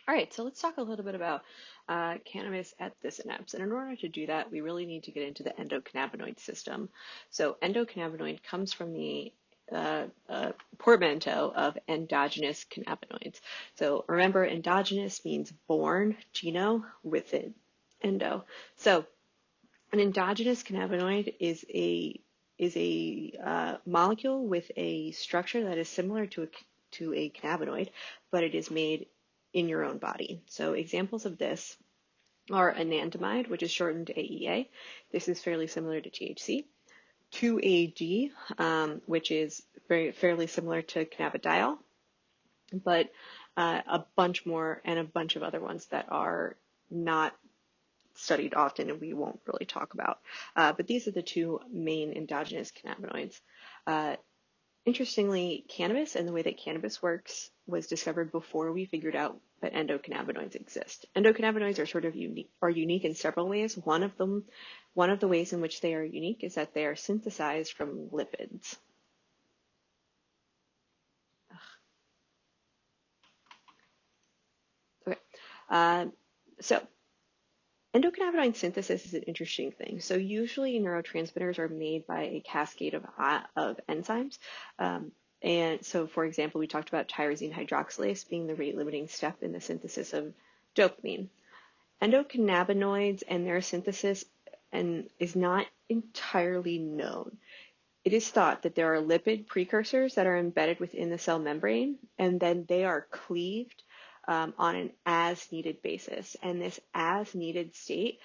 All right, so let's talk a little bit about cannabis at the synapse. And in order to do that, we really need to get into the endocannabinoid system. So endocannabinoid comes from the portmanteau of endogenous cannabinoids. So remember, endogenous means born, geno, with it, endo. So an endogenous cannabinoid is a molecule with a structure that is similar to a cannabinoid, but it is made in your own body. So examples of this are anandamide, which is shortened to AEA. This is fairly similar to THC. 2-AG, which is fairly similar to cannabidiol, but a bunch more and a bunch of other ones that are not studied often and we won't really talk about. But these are the two main endogenous cannabinoids. Interestingly, cannabis and the way that cannabis works was discovered before we figured out that endocannabinoids exist. Endocannabinoids are sort of unique in several ways. One of the ways in which they are unique is that they are synthesized from lipids. Okay, so endocannabinoid synthesis is an interesting thing. So usually neurotransmitters are made by a cascade of enzymes. And so, for example, we talked about tyrosine hydroxylase being the rate-limiting step in the synthesis of dopamine. Endocannabinoids and their synthesis is not entirely known. It is thought that there are lipid precursors that are embedded within the cell membrane, and then they are cleaved on an as-needed basis. And this as-needed state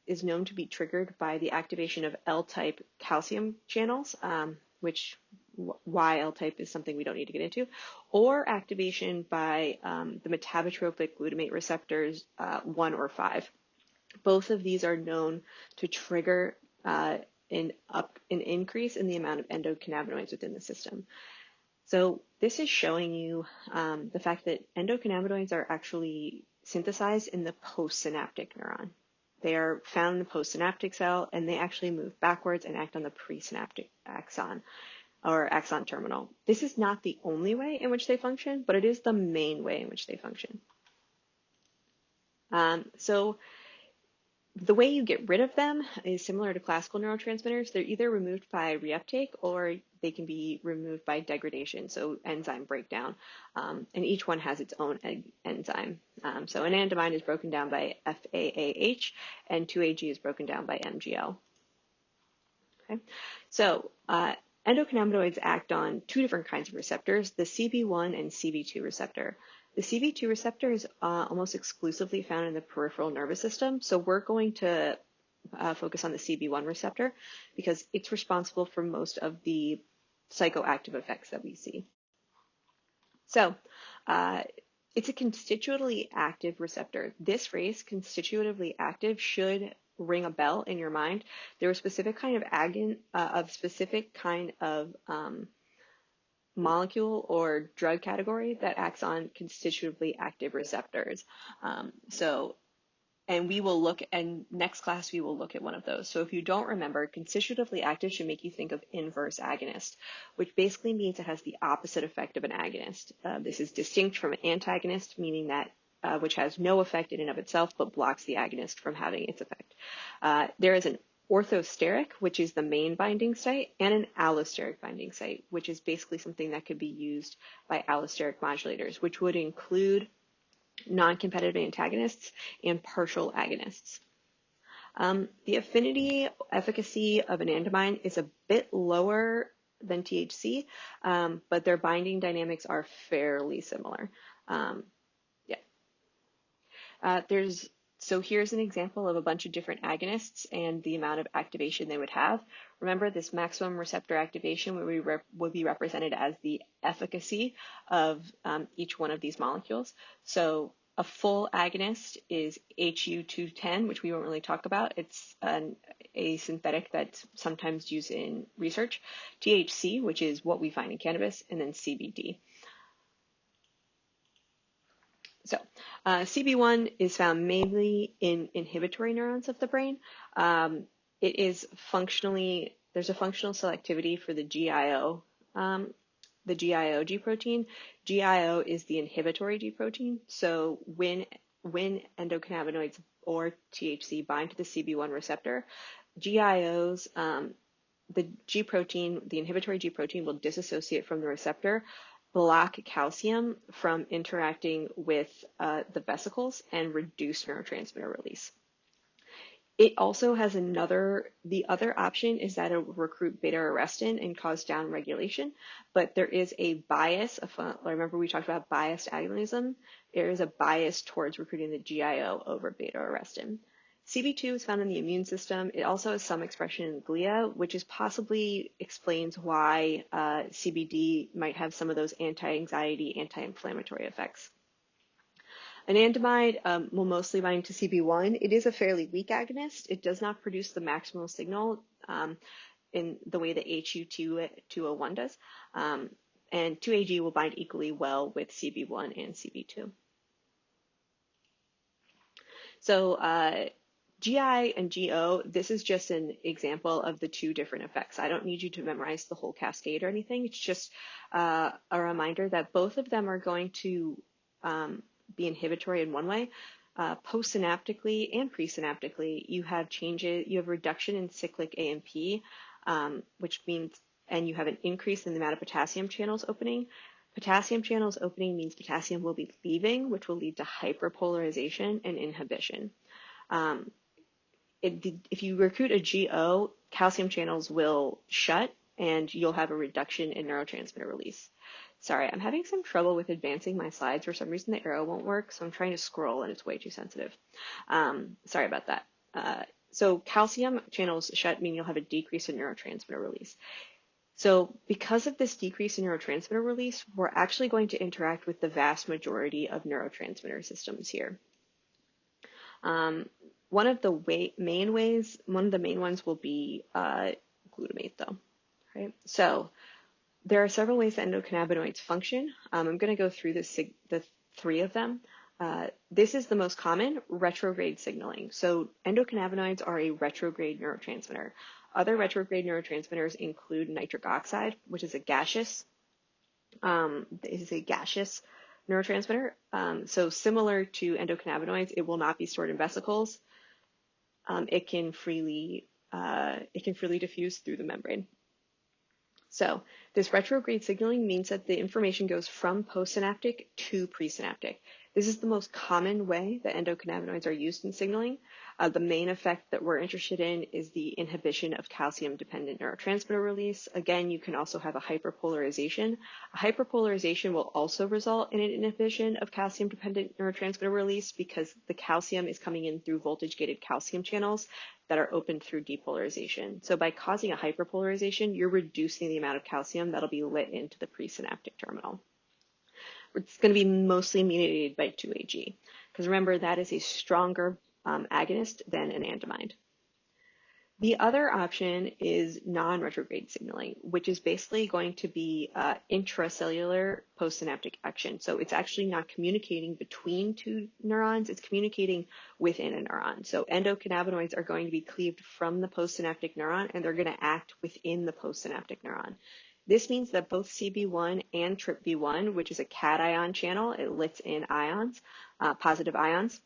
is known to be triggered by the activation of L-type calcium channels, which why L-type is something we don't need to get into, or activation by the metabotropic glutamate receptors 1 or 5. Both of these are known to trigger an increase in the amount of endocannabinoids within the system. So this is showing you the fact that endocannabinoids are actually synthesized in the postsynaptic neuron. They are found in the postsynaptic cell, and they actually move backwards and act on the presynaptic axon or axon terminal. This is not the only way in which they function, but it is the main way in which they function. So the way you get rid of them is similar to classical neurotransmitters. They're either removed by reuptake or they can be removed by degradation, so enzyme breakdown. And each one has its own enzyme. So anandamide is broken down by FAAH, and 2-AG is broken down by MGL. Okay, so endocannabinoids act on two different kinds of receptors, the CB1 and CB2 receptor. The CB2 receptor is almost exclusively found in the peripheral nervous system, so we're going to focus on the CB1 receptor because it's responsible for most of the psychoactive effects that we see. So it's a constitutively active receptor. This phrase, constitutively active, should ring a bell in your mind. There are a specific kind of molecule or drug category that acts on constitutively active receptors. And we will look, and next class we will look at one of those. So if you don't remember, constitutively active should make you think of inverse agonist, which basically means it has the opposite effect of an agonist. This is distinct from an antagonist, meaning that which has no effect in and of itself, but blocks the agonist from having its effect. There is an orthosteric, which is the main binding site, and an allosteric binding site, which is basically something that could be used by allosteric modulators, which would include non-competitive antagonists and partial agonists. The affinity efficacy of anandamide is a bit lower than THC, but their binding dynamics are fairly similar. So here's an example of a bunch of different agonists and the amount of activation they would have. Remember, this maximum receptor activation would be represented as the efficacy of each one of these molecules. So a full agonist is HU210, which we won't really talk about. It's a synthetic that's sometimes used in research. THC, which is what we find in cannabis, and then CBD. So CB1 is found mainly in inhibitory neurons of the brain. There's a functional selectivity for the GIO the GIO G protein. GIO is the inhibitory G protein. So when endocannabinoids or THC bind to the CB1 receptor, GIOs, the G protein, the inhibitory G protein will disassociate from the receptor, block calcium from interacting with the vesicles, and reduce neurotransmitter release. It also has the other option is that it will recruit beta-arrestin and cause downregulation, but there is a bias. Remember we talked about biased agonism. There is a bias towards recruiting the GIO over beta-arrestin. CB2 is found in the immune system. It also has some expression in glia, which is possibly explains why CBD might have some of those anti-anxiety, anti-inflammatory effects. Anandamide will mostly bind to CB1. It is a fairly weak agonist. It does not produce the maximal signal in the way that HU201 does. And 2-AG will bind equally well with CB1 and CB2. So GI and GO, this is just an example of the two different effects. I don't need you to memorize the whole cascade or anything. It's just a reminder that both of them are going to be inhibitory in one way. Postsynaptically and presynaptically, you have changes, you have reduction in cyclic AMP, which means, and you have an increase in the amount of potassium channels opening. Potassium channels opening means potassium will be leaving, which will lead to hyperpolarization and inhibition. If you recruit a GO, calcium channels will shut and you'll have a reduction in neurotransmitter release. Sorry, I'm having some trouble with advancing my slides. For some reason, the arrow won't work, so I'm trying to scroll and it's way too sensitive. Sorry about that. So calcium channels shut mean you'll have a decrease in neurotransmitter release. So because of this decrease in neurotransmitter release, we're actually going to interact with the vast majority of neurotransmitter systems here. One of the main ones will be glutamate, though. Right? So there are several ways that endocannabinoids function. I'm going to go through the three of them. This is the most common, retrograde signaling. So endocannabinoids are a retrograde neurotransmitter. Other retrograde neurotransmitters include nitric oxide, which is a gaseous neurotransmitter. So similar to endocannabinoids, it will not be stored in vesicles. It can freely diffuse through the membrane. So this retrograde signaling means that the information goes from postsynaptic to presynaptic. This is the most common way that endocannabinoids are used in signaling. The main effect that we're interested in is the inhibition of calcium-dependent neurotransmitter release. Again, you can also have a hyperpolarization. A hyperpolarization will also result in an inhibition of calcium-dependent neurotransmitter release because the calcium is coming in through voltage-gated calcium channels that are opened through depolarization. So by causing a hyperpolarization, you're reducing the amount of calcium that'll be lit into the presynaptic terminal. It's going to be mostly mediated by 2-AG, because remember, that is a stronger agonist than anandamide. The other option is non-retrograde signaling, which is basically going to be intracellular postsynaptic action. So it's actually not communicating between two neurons, it's communicating within a neuron. So endocannabinoids are going to be cleaved from the postsynaptic neuron, and they're going to act within the postsynaptic neuron. This means that both CB1 and TRPV1, which is a cation channel, it lets in ions, positive ions,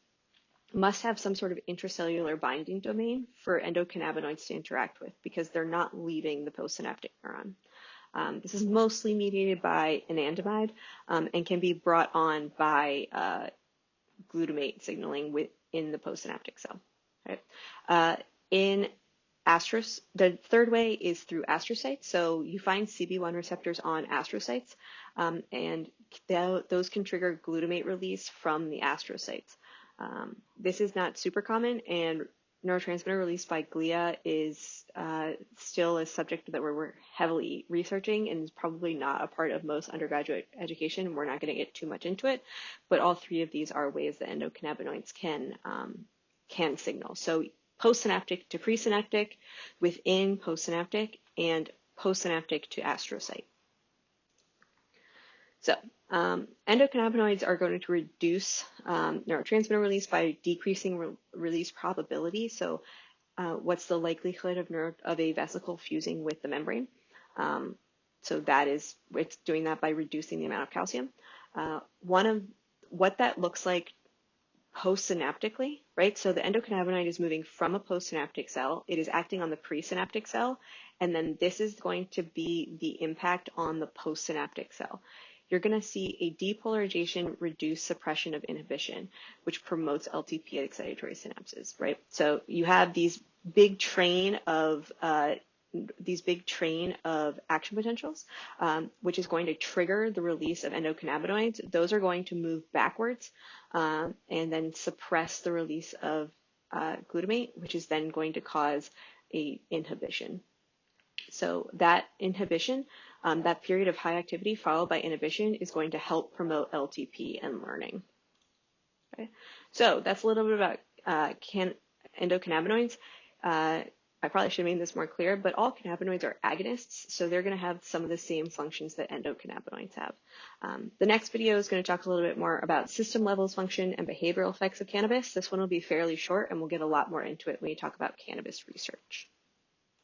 must have some sort of intracellular binding domain for endocannabinoids to interact with because they're not leaving the postsynaptic neuron. This is mostly mediated by anandamide and can be brought on by glutamate signaling within the postsynaptic cell. Right? The third way is through astrocytes. So you find CB1 receptors on astrocytes, and those can trigger glutamate release from the astrocytes. This is not super common, and neurotransmitter release by glia is still a subject that we're heavily researching and is probably not a part of most undergraduate education. We're not going to get too much into it, but all three of these are ways that endocannabinoids can signal. So postsynaptic to presynaptic, within postsynaptic, and postsynaptic to astrocyte. So endocannabinoids are going to reduce neurotransmitter release by decreasing release probability. So what's the likelihood of a vesicle fusing with the membrane? So it's doing that by reducing the amount of calcium. One of what that looks like postsynaptically, right? So the endocannabinoid is moving from a postsynaptic cell. It is acting on the presynaptic cell. And then this is going to be the impact on the postsynaptic cell. You're going to see a depolarization, reduced suppression of inhibition, which promotes LTP at excitatory synapses, right? So you have these big train of action potentials, which is going to trigger the release of endocannabinoids. Those are going to move backwards and then suppress the release of glutamate, which is then going to cause a inhibition. So that inhibition, that period of high activity followed by inhibition, is going to help promote LTP and learning. Okay? So that's a little bit about endocannabinoids. I probably should have made this more clear, but all cannabinoids are agonists, so they're going to have some of the same functions that endocannabinoids have. The next video is going to talk a little bit more about system levels function and behavioral effects of cannabis. This one will be fairly short, and we'll get a lot more into it when we talk about cannabis research.